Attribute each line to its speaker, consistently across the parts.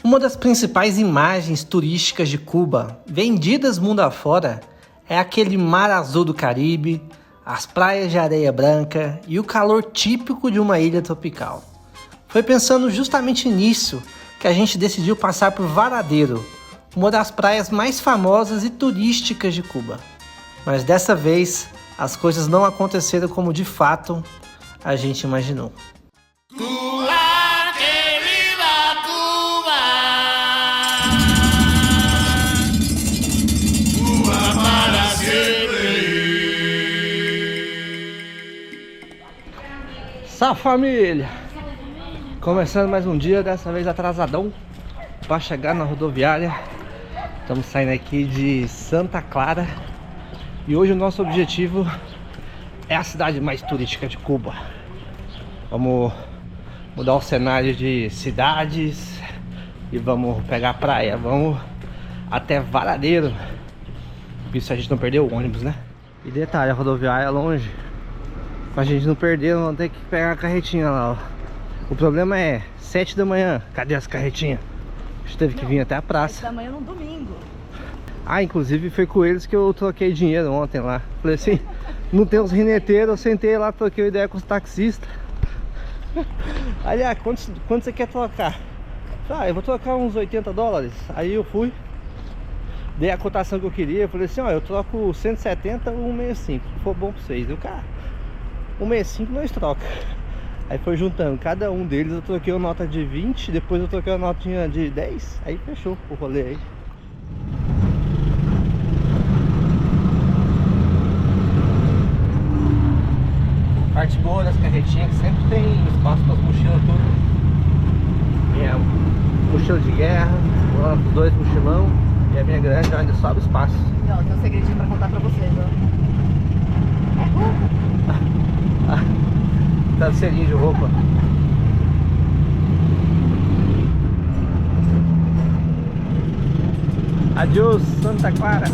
Speaker 1: Uma das principais imagens turísticas de Cuba, vendidas mundo afora, é aquele mar azul do Caribe, as praias de areia branca e o calor típico de uma ilha tropical. Foi pensando justamente nisso que a gente decidiu passar por Varadero, uma das praias mais famosas e turísticas de Cuba. Mas dessa vez, as coisas não aconteceram como de fato a gente imaginou. Salve família! Começando mais um dia, dessa vez atrasadão, para chegar na rodoviária. Estamos saindo aqui de Santa Clara e hoje o nosso objetivo é a cidade mais turística de Cuba. Vamos mudar o cenário de cidades e vamos pegar a praia. Vamos até Varadero, isso a gente não perdeu o ônibus, né? E detalhe, a rodoviária é longe. Pra gente não perder, vamos ter que pegar a carretinha lá, ó. O problema é 7 da manhã, cadê as carretinhas? A gente teve que vir até a praça.
Speaker 2: 7 da manhã no domingo.
Speaker 1: Ah, inclusive foi com eles que eu troquei dinheiro ontem lá. Falei assim, não tem os rineteiros, eu sentei lá, troquei ideia com os taxistas. Aliás, quanto você quer trocar? Ah, eu vou trocar uns 80 dólares. Aí eu fui, dei a cotação que eu queria. Eu falei assim, ó, eu troco 170 ou 165, se for bom pra vocês. Eu, cara, 165 nós troca. Aí foi juntando cada um deles, eu troquei uma nota de 20, depois eu troquei uma notinha de 10, aí fechou o rolê aí. Parte boa das carretinhas, que sempre tem espaço para as mochilas tudo. Minha mochila de guerra, os dois mochilão, e a minha grande ainda sobe espaço.
Speaker 2: E ó, tem um segredinho pra contar pra vocês, ó. É roupa.
Speaker 1: Travesseirinho de roupa. Adiós, Santa Clara.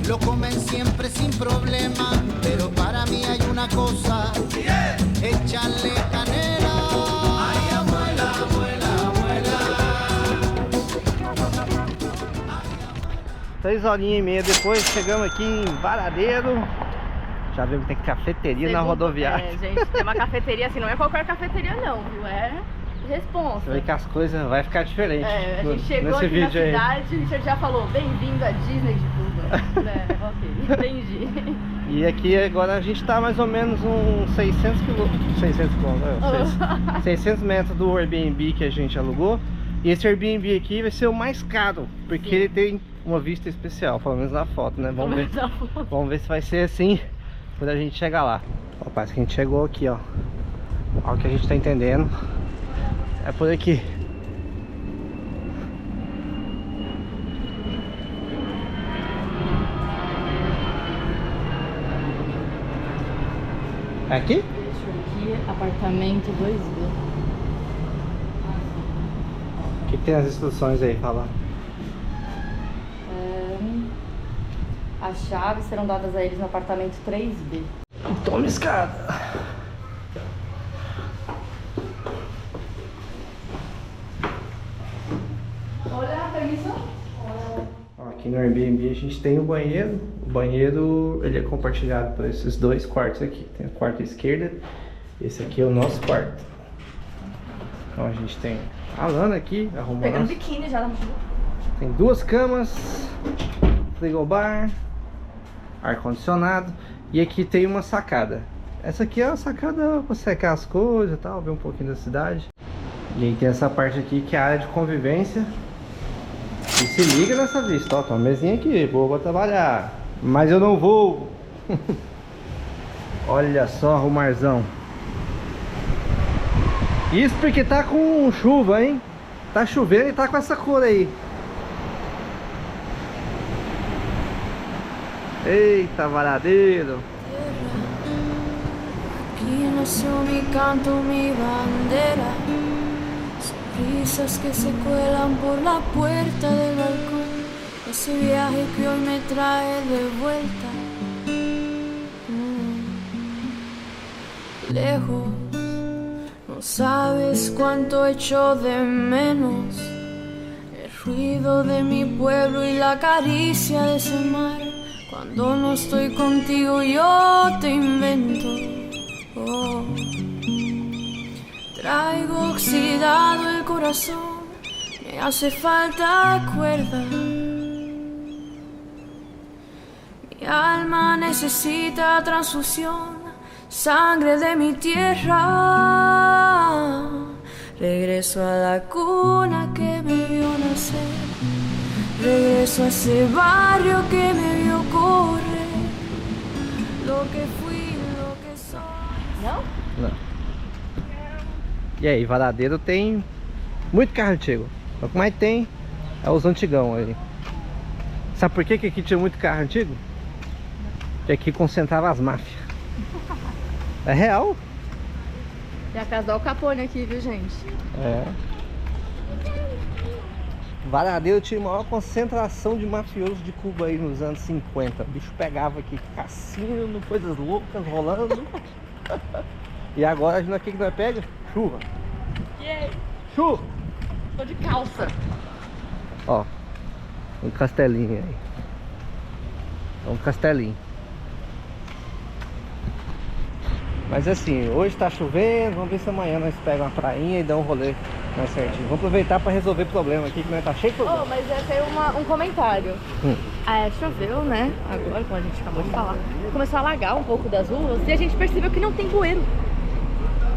Speaker 3: Lo comen siempre sin problema, pero para mí hay una cosa, échale canela. Ay, abuela, abuela, abuela.
Speaker 1: 3h30 depois, chegamos aqui em Varadero. Já vimos que tem cafeteria na rodoviária.
Speaker 2: É, gente, tem uma cafeteria assim, não é qualquer cafeteria não, viu? É Responsa.
Speaker 1: Você vê que as coisas vai ficar diferente.
Speaker 2: A gente chegou
Speaker 1: nesse
Speaker 2: aqui na
Speaker 1: vídeo aí.
Speaker 2: cidade e o Richard já falou, bem-vindo à Disney de Cuba. Ok, entendi.
Speaker 1: E aqui agora a gente tá mais ou menos uns 600 quilômetros, 600 metros do Airbnb que a gente alugou. E esse Airbnb aqui vai ser o mais caro, porque ele tem uma vista especial, pelo menos na foto, né? Vamos ver se vai ser assim quando a gente chegar lá. Ó, parece que a gente chegou aqui, ó. Olha o que a gente tá entendendo. É por aqui. É aqui?
Speaker 2: Deixa aqui, apartamento 2B.
Speaker 1: O que tem as instruções aí, fala?
Speaker 2: As chaves serão dadas a eles no apartamento 3B.
Speaker 1: Toma escada.
Speaker 2: Olha, permissão.
Speaker 1: Aqui no Airbnb a gente tem o banheiro. O banheiro ele é compartilhado por esses dois quartos aqui. Tem o quarto à esquerda. Esse aqui é o nosso quarto. Então a gente tem a Lana aqui arrumando.
Speaker 2: Pegando biquíni já na mochila.
Speaker 1: Tem duas camas, frigobar, ar-condicionado. E aqui tem uma sacada. Essa aqui é a sacada para secar as coisas e tal, ver um pouquinho da cidade. E aí tem essa parte aqui que é a área de convivência. E se liga nessa vista, ó, tem uma mesinha aqui, vou trabalhar. Mas eu não vou. Olha só o marzão. Isso porque tá com chuva, hein? Tá chovendo e tá com essa cor aí. Eita, varadeiro.
Speaker 4: Aquí nació mi canto, mi bandera. Sonrisas que se cuelan por la puerta del balcón. Ese viaje que hoy me trae de vuelta. Lejos, no sabes cuánto echo de menos el ruido de mi pueblo y la caricia de ese mar. Cuando no estoy contigo yo te invento. Oh. Traigo oxidado el corazón, me hace falta cuerda. Mi alma necesita transfusión, sangre de mi tierra. Regreso a la cuna que me vio nacer. Regreso a ese barrio que me vio correr. Lo que fui, lo que soy.
Speaker 2: Não?
Speaker 1: Não. E aí, Varadeiro tem muito carro antigo. O que mais tem é os antigão aí. Sabe por que aqui tinha muito carro antigo? Porque aqui concentrava as máfias. É real.
Speaker 2: Tem a casa do Al Capone aqui, viu, gente?
Speaker 1: É. Varadeiro tinha a maior concentração de mafiosos de Cuba aí nos anos 50. O bicho pegava aqui cassino, coisas loucas rolando. E agora o que nós pega? Chuva.
Speaker 2: Yeah.
Speaker 1: Chuva.
Speaker 2: Tô de calça.
Speaker 1: Ó, um castelinho aí. É um castelinho. Mas assim, hoje tá chovendo, vamos ver se amanhã nós pegamos uma prainha e dá um rolê mais certinho. Vamos aproveitar para resolver problema aqui, que nós tá cheio de problema.
Speaker 2: Oh, mas tem um comentário. Choveu, né? Agora, como a gente acabou de falar. Começou a alagar um pouco das ruas e a gente percebeu que não tem bueiro.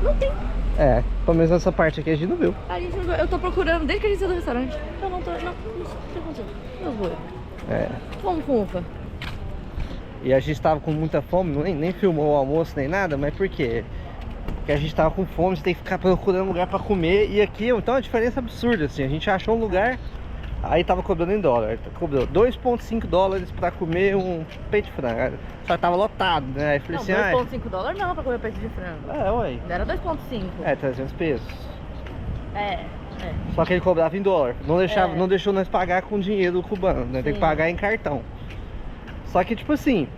Speaker 2: Não tem.
Speaker 1: É, pelo menos essa parte aqui a gente não viu.
Speaker 2: Eu tô procurando desde que a gente saiu do restaurante. Eu não sei o que aconteceu. Meus bueiros.
Speaker 1: É.
Speaker 2: Vamos com ufa.
Speaker 1: E a gente tava com muita fome, nem filmou o almoço nem nada, mas por quê? Porque a gente tava com fome, você tem que ficar procurando lugar pra comer. E aqui, então, a diferença é absurda, assim. A gente achou um lugar, aí tava cobrando em dólar. Cobrou 2,5 dólares pra comer um peito de frango. Só que tava lotado, né? Aí eu falei
Speaker 2: Não,
Speaker 1: assim,
Speaker 2: 2,5 dólares não pra comer peito de frango.
Speaker 1: É, ué.
Speaker 2: Era 2,5.
Speaker 1: É, 300 pesos.
Speaker 2: É.
Speaker 1: Só que ele cobrava em dólar. Não deixou nós pagar com dinheiro cubano, né? Tem que
Speaker 2: Sim.
Speaker 1: pagar em cartão. Só que, tipo assim,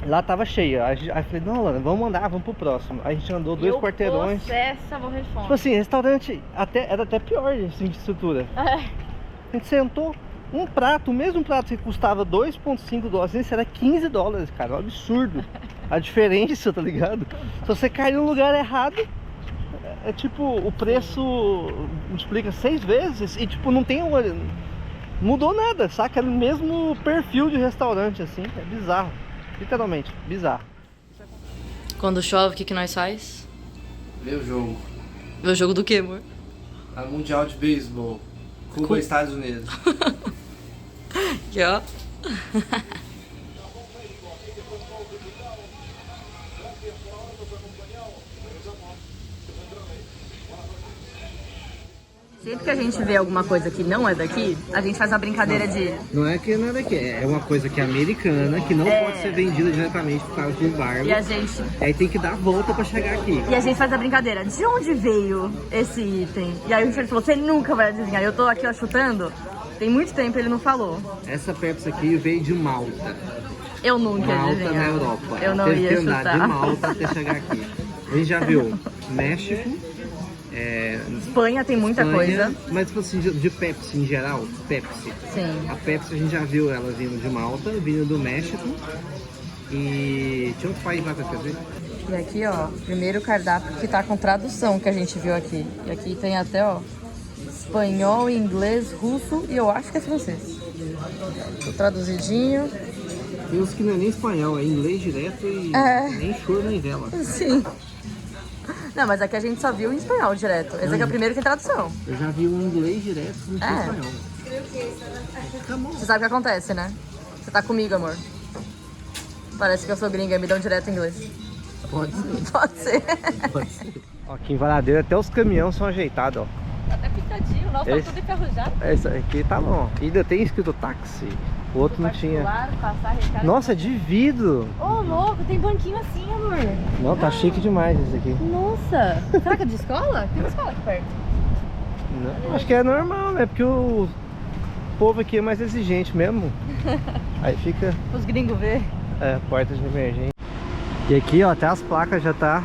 Speaker 1: lá tava cheio. Aí eu falei, não, Lana, vamos andar, vamos pro próximo. Aí a gente andou 2 quarteirões.
Speaker 2: Possessa, morrer de fome.
Speaker 1: Tipo assim, restaurante era até pior assim, de estrutura.
Speaker 2: É.
Speaker 1: A gente sentou, um prato, o mesmo prato que custava 2,5 dólares, esse era 15 dólares, cara. É um absurdo a diferença, tá ligado? Se você cair no lugar errado, é tipo, o preço multiplica 6 vezes e tipo, não tem mudou nada, saca? É o mesmo perfil de restaurante, assim, é bizarro. Literalmente, bizarro.
Speaker 2: Quando chove, o que nós faz?
Speaker 1: Vê o jogo.
Speaker 2: Vê o jogo do quê, amor?
Speaker 1: A Mundial de Beisebol. Cuba, Estados Unidos.
Speaker 2: Aqui, ó. Sempre que a gente vê alguma coisa que não é daqui, a gente faz uma brincadeira de...
Speaker 1: Não é que não é daqui, é uma coisa que é americana, que não pode ser vendida diretamente por causa do embargo.
Speaker 2: E a gente...
Speaker 1: Aí tem que dar a volta pra chegar aqui.
Speaker 2: E a gente faz a brincadeira, de onde veio esse item? E aí o Richard falou, você nunca vai adivinhar. Eu tô aqui, ó, chutando, tem muito tempo ele não falou.
Speaker 1: Essa Pepsi aqui veio de Malta.
Speaker 2: Eu nunca ia
Speaker 1: Malta
Speaker 2: adivinhar.
Speaker 1: na Europa.
Speaker 2: Eu não
Speaker 1: Teve
Speaker 2: ia
Speaker 1: que
Speaker 2: chutar.
Speaker 1: andar de Malta até chegar aqui. A gente já viu México,
Speaker 2: Espanha tem muita coisa.
Speaker 1: Mas tipo assim, de Pepsi em geral, Pepsi.
Speaker 2: Sim.
Speaker 1: A Pepsi a gente já viu ela vindo de Malta, vindo do México. E tinha outro país lá pra fazer.
Speaker 2: E aqui, ó, primeiro cardápio que tá com tradução que a gente viu aqui. E aqui tem até, ó, espanhol, inglês, russo e eu acho que é francês. Tô traduzidinho.
Speaker 1: Tem uns que não é nem espanhol, é inglês direto e nem choro nem vela.
Speaker 2: Sim. Não, mas aqui a gente só viu em espanhol direto. Esse aqui é o primeiro que tem tradução.
Speaker 1: Eu já vi um inglês direto no espanhol.
Speaker 2: Você sabe o que acontece, né? Você tá comigo, amor. Parece que eu sou gringa e me dão direto em inglês.
Speaker 1: Pode ser.
Speaker 2: Pode ser.
Speaker 1: Pode ser. Ó, aqui em Varadeiro até os caminhões são ajeitados, ó.
Speaker 2: Tá até pintadinho, nossa, tá tudo enferrujado.
Speaker 1: Esse aqui tá bom. Ainda tem escrito táxi. O outro não tinha.
Speaker 2: Passar, recarga.
Speaker 1: Nossa, é de vidro.
Speaker 2: Ô, louco, tem banquinho assim, amor.
Speaker 1: Não, tá chique demais esse aqui.
Speaker 2: Nossa. Será que é de escola? Tem uma escola aqui perto.
Speaker 1: Não, acho que é normal, né? Porque o povo aqui é mais exigente mesmo. Aí fica...
Speaker 2: Os gringos vê.
Speaker 1: portas de emergência. E aqui, ó, até as placas já tá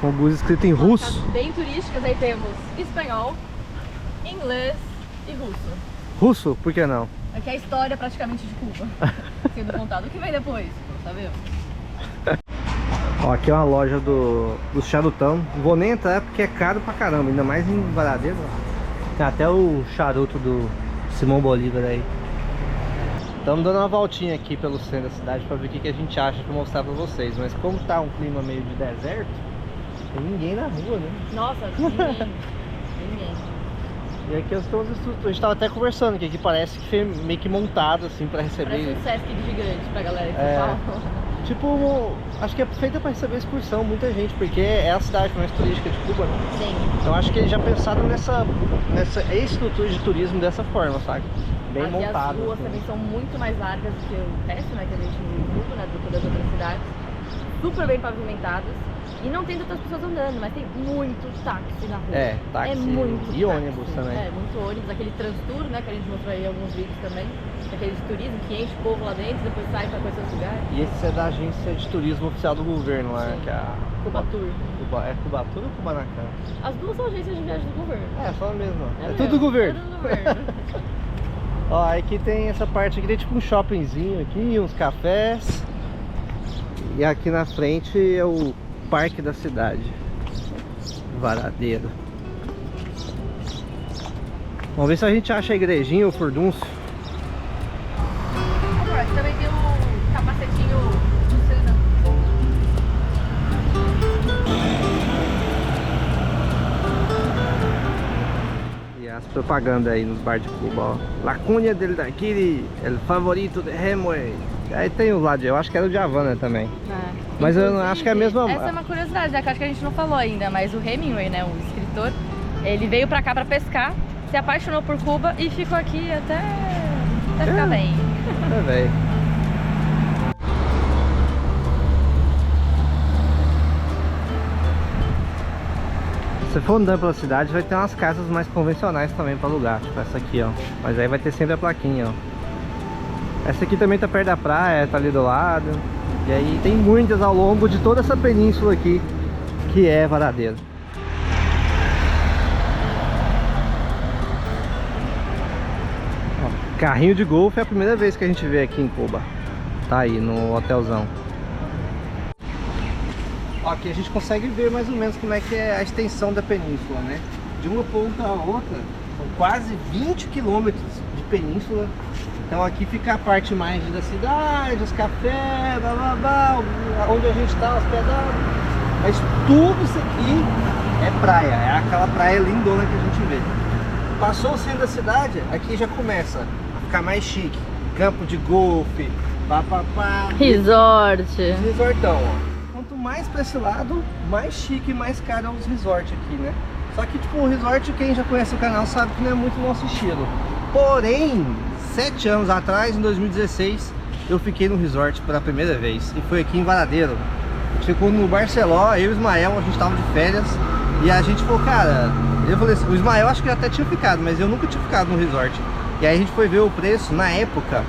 Speaker 1: com o bus escrito em russo.
Speaker 2: Bem turísticas, aí temos espanhol, inglês e russo.
Speaker 1: Russo? Por que não?
Speaker 2: Aqui é a história praticamente de Cuba sendo contada. O que vem depois? Não sabemos.
Speaker 1: Ó, aqui é uma loja do charutão. Não vou nem entrar porque é caro pra caramba, ainda mais em Varadeiro. Tem até o charuto do Simão Bolívar aí. Estamos dando uma voltinha aqui pelo centro da cidade pra ver o que a gente acha pra mostrar pra vocês. Mas como tá um clima meio de deserto, tem ninguém na rua, né?
Speaker 2: Nossa, ninguém.
Speaker 1: E aqui estão os instrutores. A gente tava até conversando que aqui parece que foi meio que montado assim pra receber.
Speaker 2: Parece um Sesc de gigante pra galera que fala.
Speaker 1: Tipo, acho que é feita pra receber excursão, muita gente, porque é a cidade mais turística de Cuba, né?
Speaker 2: Sim.
Speaker 1: Então acho que eles já pensaram nessa estrutura de turismo dessa forma, sabe? Bem montado.
Speaker 2: As ruas também são muito mais largas do que o resto, né? Que a gente viu em Cuba, né? Do que das outras cidades. Super bem pavimentadas. E não tem tantas pessoas andando, mas tem muito táxi na rua.
Speaker 1: Táxi
Speaker 2: é muito
Speaker 1: e
Speaker 2: táxi.
Speaker 1: ônibus também.
Speaker 2: Muito ônibus, aquele Transtour, né, que a gente mostrou aí em alguns vídeos também. Aquele de turismo que enche o povo lá dentro, depois sai pra conhecer os lugares.
Speaker 1: E esse é da agência de turismo oficial do governo lá, que é a...
Speaker 2: Cubatur.
Speaker 1: É Cubatur ou Kubanacan?
Speaker 2: As duas são agências de viagem do governo.
Speaker 1: Só mesmo. É
Speaker 2: mesmo,
Speaker 1: tudo do governo.
Speaker 2: Tudo do governo.
Speaker 1: Ó, aqui tem essa parte aqui, tem tipo um shoppingzinho aqui, uns cafés. E aqui na frente é o parque da cidade, Varadeiro. Vamos ver se a gente acha a igrejinha ou furdúncio.
Speaker 2: Amor, aqui também tem o capacetinho do Senna.
Speaker 1: E as propagandas aí nos bar de Cuba, ó. La Cunha del Daiquiri, el favorito de Hemingway. Aí tem os lá de, eu acho que era o de Havana também. Mas eu não acho que é a mesma.
Speaker 2: Essa é uma curiosidade, né, que eu acho que a gente não falou ainda, mas o Hemingway, né, o escritor, ele veio pra cá pra pescar, se apaixonou por Cuba e ficou aqui até ficar bem.
Speaker 1: Velho. Se for andando pela cidade, vai ter umas casas mais convencionais também pra alugar, tipo essa aqui, ó. Mas aí vai ter sempre a plaquinha, ó. Essa aqui também tá perto da praia, tá ali do lado. E aí tem muitas ao longo de toda essa península aqui, que é Varadeiro. Ó, carrinho de golfe é a primeira vez que a gente vê aqui em Cuba. Tá aí no hotelzão. Ó, aqui a gente consegue ver mais ou menos como é que é a extensão da península, né? De uma ponta a outra, são quase 20 quilômetros de península. Então aqui fica a parte mais da cidade, os cafés, blá, blá, blá, onde a gente está hospedado. Mas tudo isso aqui é praia, é aquela praia lindona que a gente vê. Passou o centro da cidade, aqui já começa a ficar mais chique. Campo de golfe, papapá.
Speaker 2: Resort.
Speaker 1: Resortão, ó. Quanto mais pra esse lado, mais chique e mais caro é os resorts aqui, né? Só que tipo, o resort, quem já conhece o canal sabe que não é muito nosso estilo. Porém, 7 anos atrás, em 2016, eu fiquei no resort pela primeira vez. E foi aqui em Varadeiro. A gente ficou no Barceló, eu e o Ismael, a gente tava de férias. E a gente falou, cara, eu falei assim, o Ismael acho que até tinha ficado, mas eu nunca tinha ficado no resort. E aí a gente foi ver o preço, na época,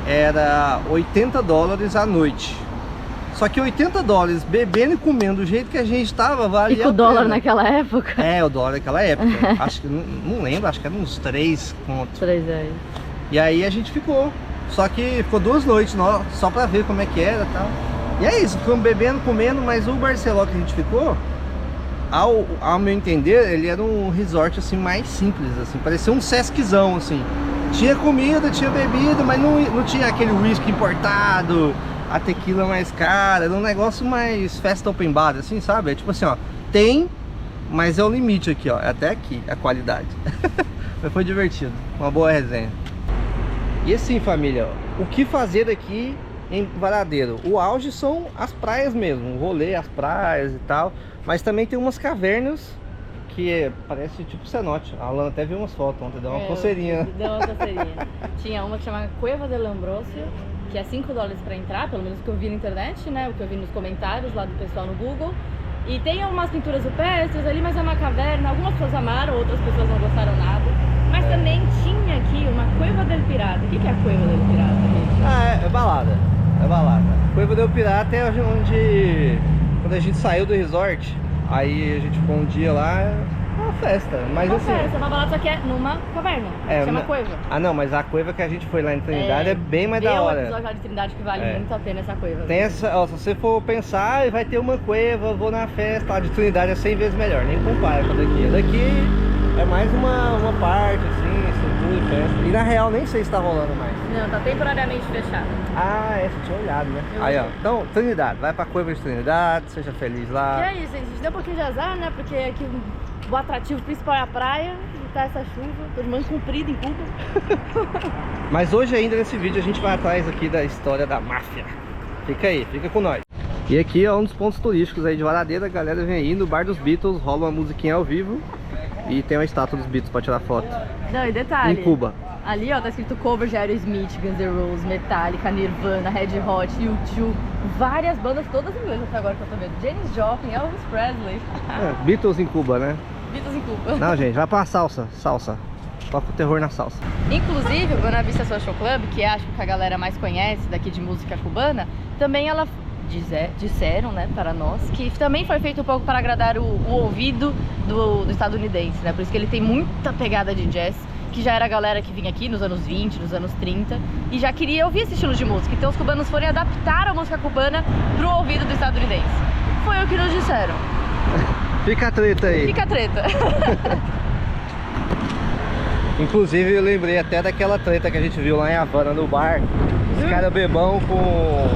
Speaker 1: era $80 a noite. Só que $80 bebendo e comendo do jeito que a gente tava, valia
Speaker 2: E com o dólar naquela época?
Speaker 1: É, o dólar naquela época. Acho que, não lembro, acho que era uns 3 contos.
Speaker 2: 3 reais.
Speaker 1: E aí a gente ficou. Só que ficou 2 noites só pra ver como é que era e tal. E é isso, ficamos bebendo, comendo, mas o Barceló que a gente ficou, ao meu entender, ele era um resort assim mais simples, assim, parecia um Sesquizão, assim. Tinha comida, tinha bebida, mas não tinha aquele whisky importado, a tequila mais cara, era um negócio mais festa open bar, assim, sabe? É tipo assim, ó, tem, mas é o limite aqui, ó, é até aqui a qualidade. Mas foi divertido, uma boa resenha. E assim, família, o que fazer aqui em Varadeiro? O auge são as praias mesmo, o rolê, as praias e tal, mas também tem umas cavernas que parece tipo cenote. A Alan até viu umas fotos ontem, deu uma coceirinha.
Speaker 2: Deu uma coceirinha. Tinha uma que chama Cueva del Ambrosio, que é $5 para entrar, pelo menos o que eu vi na internet, né? O que eu vi nos comentários lá do pessoal no Google. E tem algumas pinturas rupestres ali, mas é uma caverna. Algumas pessoas amaram, outras pessoas não gostaram nada. Mas também tinha aqui uma Cueva del Pirata. O que é a Cueva del Pirata, gente?
Speaker 1: Ah, é balada. É balada. Cueva del Pirata é onde, quando a gente saiu do resort, aí a gente ficou um dia lá, é uma festa. Mas
Speaker 2: Uma
Speaker 1: assim,
Speaker 2: festa, uma balada, só que é numa caverna. Chama Cueva.
Speaker 1: Ah não, mas a Cueva que a gente foi lá em Trindade é bem mais da hora.
Speaker 2: Tem um episódio lá de Trindade que vale muito a pena essa Cueva.
Speaker 1: Tem essa, ó, se você for pensar, vai ter uma cueva, vou na festa, a de Trindade é 100 vezes melhor, nem compara com a daqui. A daqui é mais uma parte, assim, estrutura e festa. E na real nem sei se tá rolando mais.
Speaker 2: Não, tá temporariamente fechado.
Speaker 1: Ah, você tinha olhado, né?
Speaker 2: Eu
Speaker 1: Aí, ó,
Speaker 2: olhei.
Speaker 1: então, Trindade, vai pra Cueva de Trindade, seja feliz lá.
Speaker 2: E é isso, gente, deu um pouquinho de azar, né? Porque aqui o atrativo principal é a praia, e tá essa chuva, tô de manga comprida em Cuba.
Speaker 1: Mas hoje ainda nesse vídeo a gente vai atrás aqui da história da máfia. Fica aí, fica com nós. E aqui é um dos pontos turísticos aí de Varadeiro, a galera vem aí no bar dos Beatles, rola uma musiquinha ao vivo e tem uma estátua dos Beatles pra tirar foto.
Speaker 2: Não, e detalhe.
Speaker 1: Em Cuba.
Speaker 2: Ali, ó, tá escrito cover de Aerosmith, Guns N' Roses, Metallica, Nirvana, Red Hot, U2, várias bandas, todas inglesas até agora que eu tô vendo. Janis Joplin, Elvis Presley.
Speaker 1: É, Beatles em Cuba, né?
Speaker 2: Beatles em Cuba.
Speaker 1: Não, gente, vai pra salsa. Toca o terror na salsa.
Speaker 2: Inclusive, o Buena Vista Social Club, que acho que a galera mais conhece daqui de música cubana, também ela disseram, né, para nós, que também foi feito um pouco para agradar o ouvido do estadunidense, né? Por isso que ele tem muita pegada de jazz, que já era a galera que vinha aqui nos anos 20, nos anos 30, e já queria ouvir esse estilo de música. Então os cubanos foram adaptar a música cubana pro ouvido do estadunidense. Foi o que nos disseram.
Speaker 1: Fica a treta aí.
Speaker 2: Fica a treta.
Speaker 1: Inclusive eu lembrei até daquela treta que a gente viu lá em Havana no bar. Os caras bebão com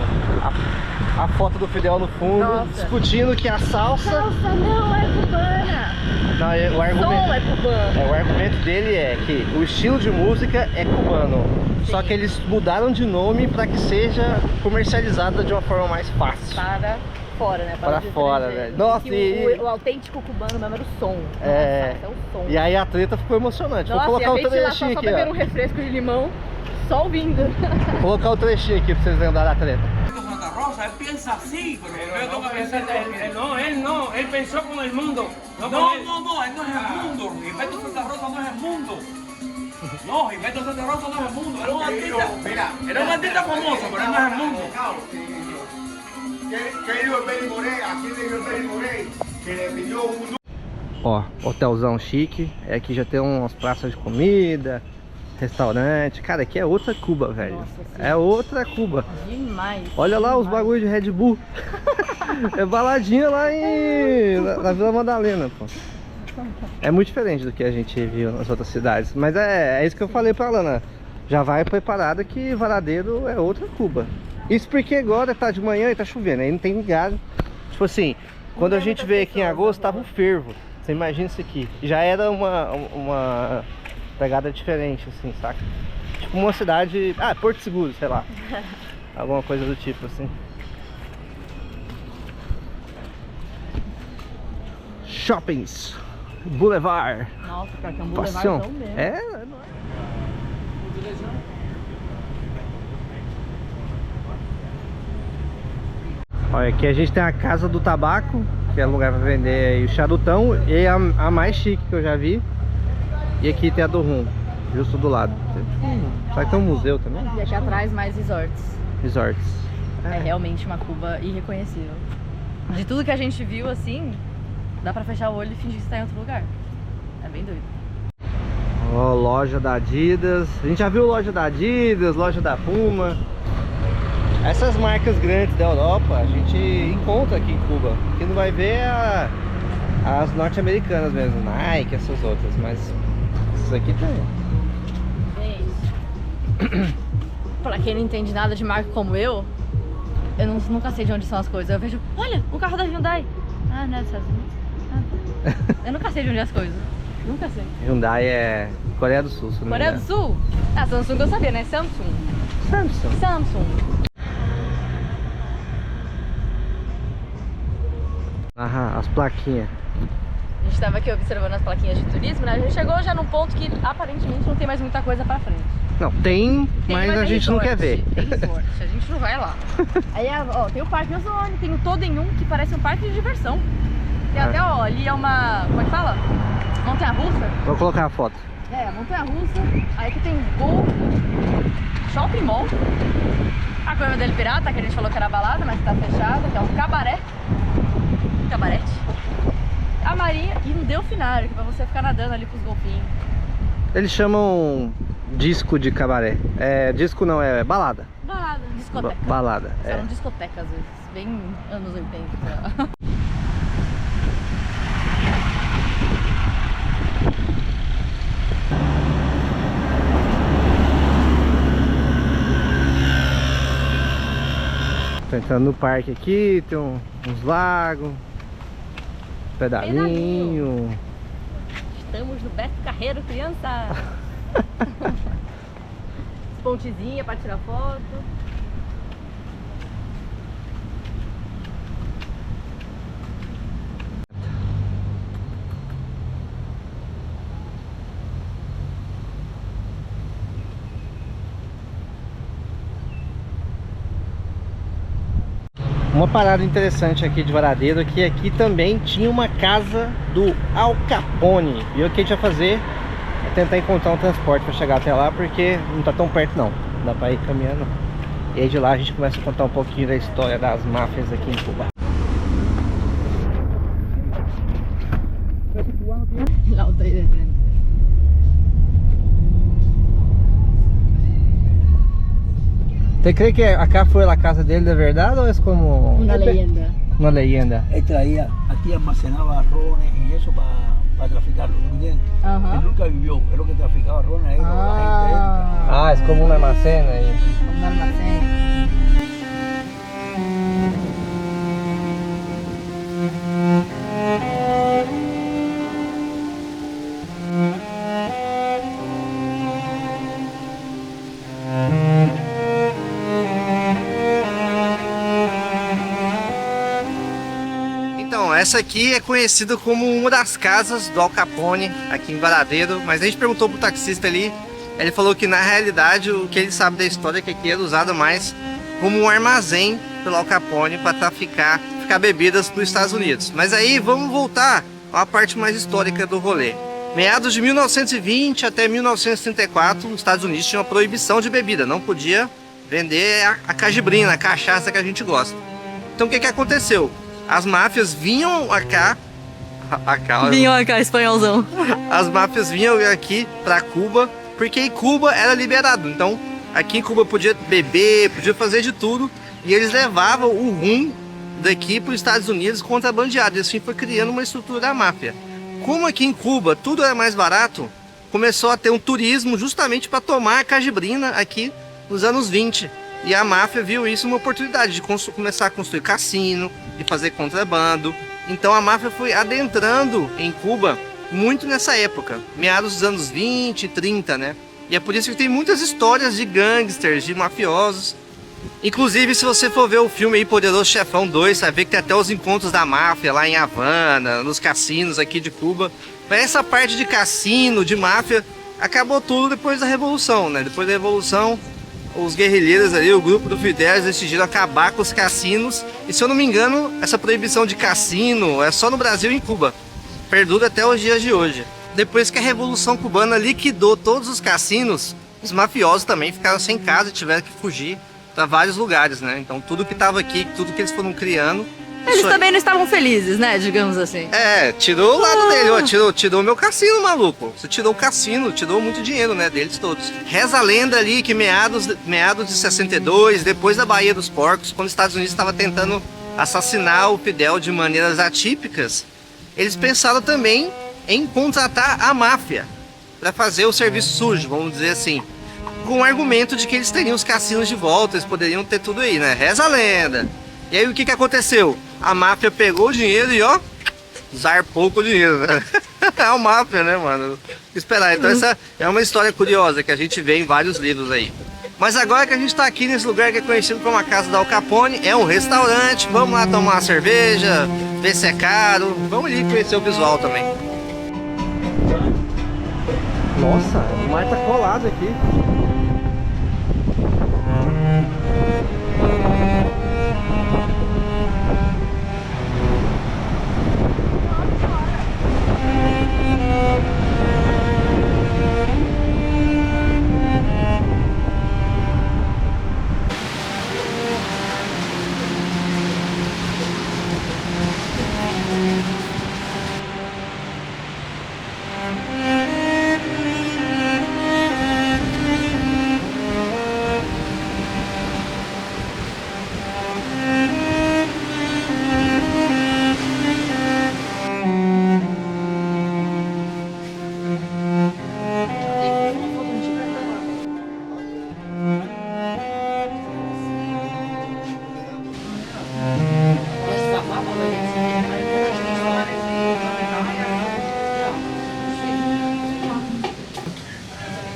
Speaker 1: a foto do Fidel no fundo,
Speaker 2: Nossa.
Speaker 1: discutindo que a salsa...
Speaker 2: Salsa não é cubana.
Speaker 1: Não, o argumento...
Speaker 2: Som é cubano.
Speaker 1: O argumento dele é que o estilo de música é cubano.
Speaker 2: Sim.
Speaker 1: Só que eles mudaram de nome para que seja comercializada de uma forma mais fácil.
Speaker 2: Para fora, né?
Speaker 1: Para
Speaker 2: os
Speaker 1: fora,
Speaker 2: estrangeiros.
Speaker 1: velho. Nossa,
Speaker 2: Que
Speaker 1: e-
Speaker 2: o autêntico cubano mesmo era o som.
Speaker 1: É.
Speaker 2: Nossa, é o som.
Speaker 1: E aí a treta ficou emocionante.
Speaker 2: Nossa,
Speaker 1: Vou colocar
Speaker 2: e a
Speaker 1: o
Speaker 2: gente lá
Speaker 1: trechinho
Speaker 2: só
Speaker 1: aqui,
Speaker 2: bebendo um
Speaker 1: ó.
Speaker 2: refresco de limão, só ouvindo.
Speaker 1: Vou colocar o trechinho aqui pra vocês lembrarem da treta.
Speaker 5: Santa Rosa, él piensa así, pero no, él pensó con el mundo. No, él no es el mundo. Gilberto Santa Rosa no es el mundo. No, Gilberto Santa Rosa no es el mundo. Era un artista famoso, pero no es el mundo.
Speaker 6: ¿Qué dijo el Benny Moré? Aquí dijo el Benny Moré que le pidió un...
Speaker 1: Ó, hotelzão chique. Aqui já tem umas praças de comida, restaurante. Cara, aqui é outra Cuba, velho.
Speaker 2: Nossa, sim.
Speaker 1: É outra Cuba.
Speaker 2: Demais.
Speaker 1: Olha lá os
Speaker 2: demais.
Speaker 1: bagulhos de Red Bull. É baladinha lá na Vila Madalena, pô. É muito diferente do que a gente viu nas outras cidades. Mas é isso que eu falei pra Lana. Já vai preparada que Varadeiro é outra Cuba. Isso porque agora tá de manhã e tá chovendo, aí não tem lugar. Tipo assim, quando a gente veio aqui em agosto tava um fervo. Você imagina isso aqui. Já era uma pegada diferente, assim, saca? Tipo uma cidade... Ah, Porto Seguro, sei lá. Alguma coisa do tipo, assim. Shoppings. Boulevard.
Speaker 2: Nossa, cara, tem um
Speaker 1: Passion.
Speaker 2: boulevardão mesmo.
Speaker 1: É. Olha, aqui a gente tem a Casa do Tabaco, que é lugar para vender aí o charutão, e a mais chique que eu já vi. E aqui tem a do Rum, justo do lado. Será que tem um museu também?
Speaker 2: E aqui atrás mais resorts.
Speaker 1: Resorts.
Speaker 2: É realmente uma Cuba irreconhecível. De tudo que a gente viu, assim, dá pra fechar o olho e fingir que você tá em outro lugar. É bem doido.
Speaker 1: Ó, loja da Adidas. A gente já viu loja da Adidas, loja da Puma. Essas marcas grandes da Europa a gente encontra aqui em Cuba. Quem não vai ver é as norte-americanas mesmo, Nike, essas outras, mas isso aqui tem.
Speaker 2: Gente, pra quem não entende nada de marca como eu nunca sei de onde são as coisas. Eu vejo, olha, o carro da Hyundai. Ah, não é dos Estados Unidos? Ah, tá. Eu nunca sei de onde é as coisas. Nunca sei.
Speaker 1: Hyundai é Coreia do Sul, se não me
Speaker 2: Coreia do
Speaker 1: engano.
Speaker 2: Sul? Ah, Samsung eu sabia, né? Samsung. Samsung.
Speaker 1: Aham, as plaquinhas.
Speaker 2: A gente tava aqui observando as plaquinhas de turismo, né? A gente chegou já num ponto que aparentemente não tem mais muita coisa pra frente.
Speaker 1: Não, tem, mas a
Speaker 2: tem
Speaker 1: gente não quer ver.
Speaker 2: Tem resort, a gente não vai lá. Aí, ó, tem o Parque Ozone, tem o Todo em Um, que parece um parque de diversão. Tem até, ó, ali é uma, como é que fala? Montanha-russa.
Speaker 1: Vou colocar a foto.
Speaker 2: É, montanha-russa. Aí aqui tem Golf, Shopping Mall. A Coima del Pirata, que a gente falou que era balada, mas tá fechada, que é um cabaré. Cabarete. A Marinha e um delfinário, que é pra você ficar nadando ali com os golfinhos.
Speaker 1: Eles chamam disco de cabaré. É, disco não, é balada.
Speaker 2: Balada, discoteca.
Speaker 1: Balada, é.
Speaker 2: São discoteca às vezes, bem anos 80.
Speaker 1: Tô entrando no parque aqui, tem uns lagos, pedalinho.
Speaker 2: Estamos no Beto Carreiro, criança! Pontezinha pra tirar foto.
Speaker 1: Uma parada interessante aqui de Varadeiro é que aqui também tinha uma casa do Al Capone. E o que a gente vai fazer é tentar encontrar um transporte para chegar até lá, porque não tá tão perto não, dá para ir caminhando. E aí de lá a gente começa a contar um pouquinho da história das máfias aqui em Cuba.
Speaker 2: La otra ahí de frente.
Speaker 1: ¿Te cree que acá fue la casa de él de verdad o es como
Speaker 2: Una leyenda.
Speaker 1: una leyenda?
Speaker 7: Él traía, aquí almacenaba rones y eso para traficarlo, ¿me entiendes?
Speaker 2: Ajá.
Speaker 7: Él nunca vivió, es lo que traficaba rones ahí, la gente
Speaker 1: Ah, es como un almacén ahí.
Speaker 2: Un almacén.
Speaker 1: Então, essa aqui é conhecida como uma das casas do Al Capone aqui em Varadeiro, mas a gente perguntou pro taxista ali, ele falou que na realidade o que ele sabe da história é que aqui era usado mais como um armazém pelo Al Capone para traficar bebidas para os Estados Unidos. Mas aí vamos voltar à parte mais histórica do rolê. Meados de 1920 até 1934, os Estados Unidos tinham uma proibição de bebida, não podia vender a cajibrina, a cachaça que a gente gosta. Então o que aconteceu? As máfias vinham
Speaker 2: Vinham cá, espanholzão.
Speaker 1: As máfias vinham aqui para Cuba, porque em Cuba era liberado. Então aqui em Cuba podia beber, podia fazer de tudo, e eles levavam o rum daqui para os Estados Unidos contrabandeado. E assim foi criando uma estrutura da máfia. Como aqui em Cuba tudo era mais barato, começou a ter um turismo justamente para tomar a cajibrina aqui nos anos 20. E a máfia viu isso uma oportunidade de começar a construir cassino, de fazer contrabando. Então a máfia foi adentrando em Cuba muito nessa época, meados dos anos 20 e 30, né? E é por isso que tem muitas histórias de gangsters, de mafiosos. Inclusive, se você for ver o filme aí, Poderoso Chefão 2, você vai ver que tem até os encontros da máfia lá em Havana, nos cassinos aqui de Cuba. Essa parte de cassino, de máfia, acabou tudo depois da Revolução, né? Depois da Revolução, os guerrilheiros ali, o grupo do Fidel, decidiram acabar com os cassinos. E se eu não me engano, essa proibição de cassino é só no Brasil e em Cuba. Perdura até os dias de hoje. Depois que a Revolução Cubana liquidou todos os cassinos, os mafiosos também ficaram sem casa e tiveram que fugir para vários lugares, né? Então tudo que estava aqui, tudo que eles foram criando...
Speaker 2: Eles também não estavam felizes, né? Digamos assim.
Speaker 1: É, tirou o lado dele, ó, tirou o meu cassino, maluco. Você tirou o cassino, tirou muito dinheiro, né, deles todos. Reza a lenda ali que meados de 62, depois da Baía dos Porcos, quando os Estados Unidos estava tentando assassinar o Fidel de maneiras atípicas, eles pensaram também em contratar a máfia para fazer o serviço sujo, vamos dizer assim. Com o argumento de que eles teriam os cassinos de volta, eles poderiam ter tudo aí, né? Reza a lenda. E aí o que aconteceu? A máfia pegou o dinheiro e ó, zarpou com o dinheiro, né? É a máfia, né, mano? Esperar. Então essa é uma história curiosa que a gente vê em vários livros aí. Mas agora que a gente tá aqui nesse lugar que é conhecido como a Casa da Al Capone, é um restaurante, vamos lá tomar uma cerveja, ver se é caro, vamos ali conhecer o visual também. Nossa, o mar tá colado aqui.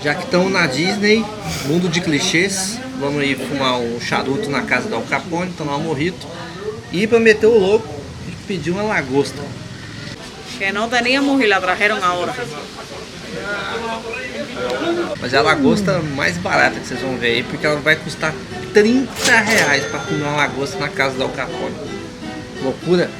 Speaker 1: Já que estamos na Disney, mundo de clichês, vamos ir fumar um charuto na casa da Al Capone, tomar um mojito. E para meter o louco, a gente pediu uma lagosta.
Speaker 8: Que não teníamos e la trajeron agora.
Speaker 1: Mas é a lagosta mais barata que vocês vão ver aí, porque ela vai custar R$30 para comer uma lagosta na casa da Al Capone. Loucura!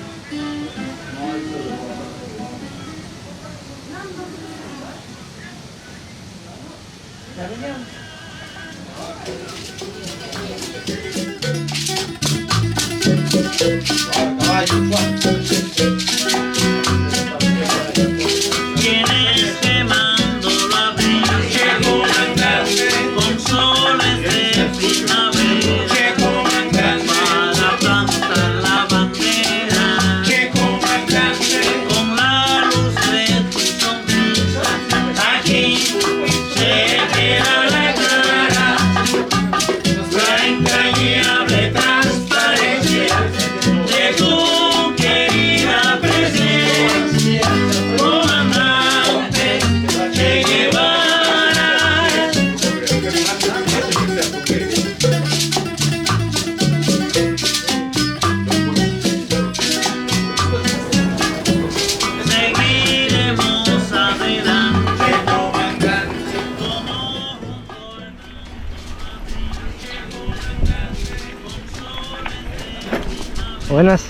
Speaker 1: Buenas.